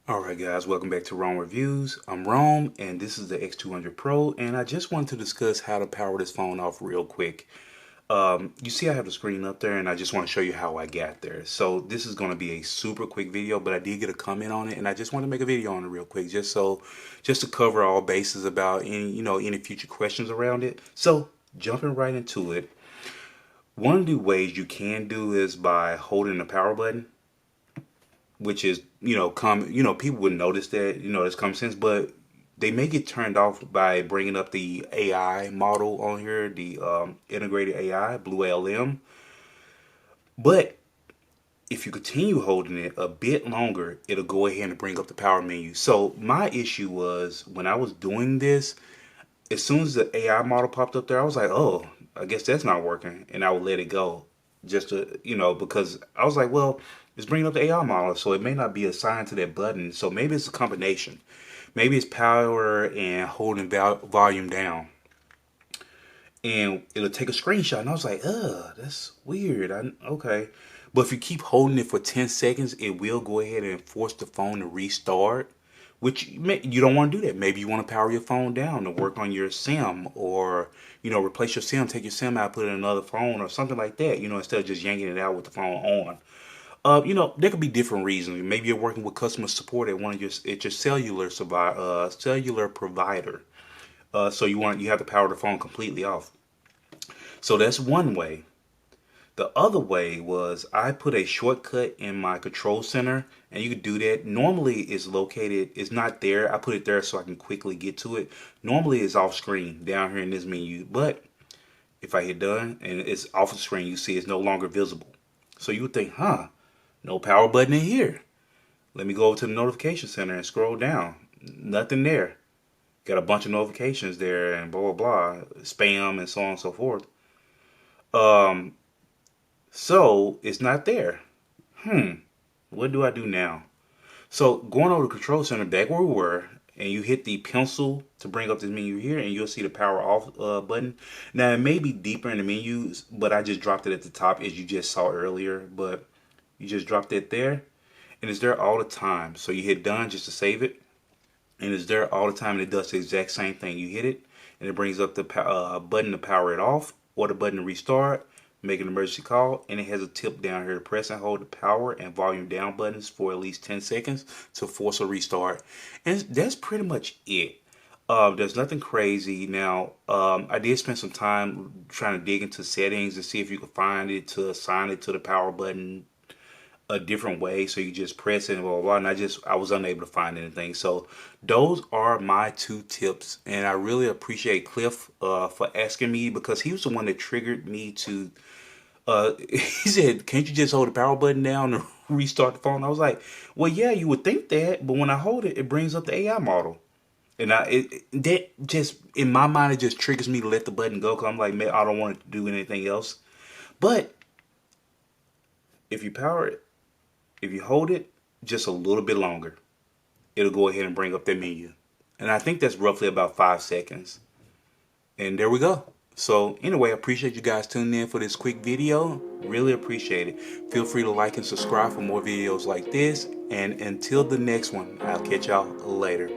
Alright guys, welcome back to Rome Reviews. I'm Rome and this is the X200 Pro, and I just wanted to discuss how to power this phone off real quick. You see I have the screen up there and I just want to show you how I got there. So this is going to be a super quick video, but I did get a comment on it and I just want to make a video on it real quick just to cover all bases about any future questions around it. So jumping right into it, one of the ways you can do is by holding the power button, which is people would notice that, it's common sense, but they may get turned off by bringing up the AI model on here, the integrated AI Blue LM. But if you continue holding it a bit longer, it'll go ahead and bring up the power menu. So my issue was when I was doing this, as soon as the AI model popped up there, I was like, oh, I guess that's not working, and I would let it go just to, because I was like, well, it's bringing up the AI model, so it may not be assigned to that button. So maybe it's a combination. Maybe it's power and holding volume down, and it'll take a screenshot. And I was like, ugh, that's weird. Okay. But if you keep holding it for 10 seconds, it will go ahead and force the phone to restart, which you don't want to do that. Maybe you want to power your phone down to work on your SIM, or, replace your SIM, take your SIM out, put it in another phone or something like that, instead of just yanking it out with the phone on. There could be different reasons. Maybe you're working with customer support at your cellular provider. So you have to power the phone completely off. So that's one way. The other way was I put a shortcut in my control center, and you could do that. Normally it's not there. I put it there so I can quickly get to it. Normally it's off screen down here in this menu, but if I hit done and it's off the screen, you see it's no longer visible. So you would think, no power button in here. Let me go over to the notification center and scroll down. Nothing there. Got a bunch of notifications there and blah, blah, blah. Spam and so on and so forth. So it's not there. What do I do now? So going over to the control center back where we were, and you hit the pencil to bring up this menu here, and you'll see the power off button. Now it may be deeper in the menus, but I just dropped it at the top as you just saw earlier. But you just dropped it there, and it's there all the time. So you hit done just to save it, and it's there all the time, and it does the exact same thing. You hit it, and it brings up the button to power it off, or the button to restart, make an emergency call, and it has a tip down here to press and hold the power and volume down buttons for at least 10 seconds to force a restart. And that's pretty much it. There's nothing crazy. Now, I did spend some time trying to dig into settings and see if you could find it to assign it to the power button a different way, so you just press it and blah, blah, blah, and I was unable to find anything. So those are my two tips, and I really appreciate Cliff for asking me, because he was the one that triggered me to he said, can't you just hold the power button down and restart the phone? I was like, well, yeah, you would think that, but when I hold it, it brings up the AI model. And that just, in my mind, it just triggers me to let the button go, because I'm like, man, I don't want it to do anything else. But if you power it, if you hold it just a little bit longer, it'll go ahead and bring up that menu. And I think that's roughly about 5 seconds. And there we go. So anyway, I appreciate you guys tuning in for this quick video. Really appreciate it. Feel free to like and subscribe for more videos like this. And until the next one, I'll catch y'all later.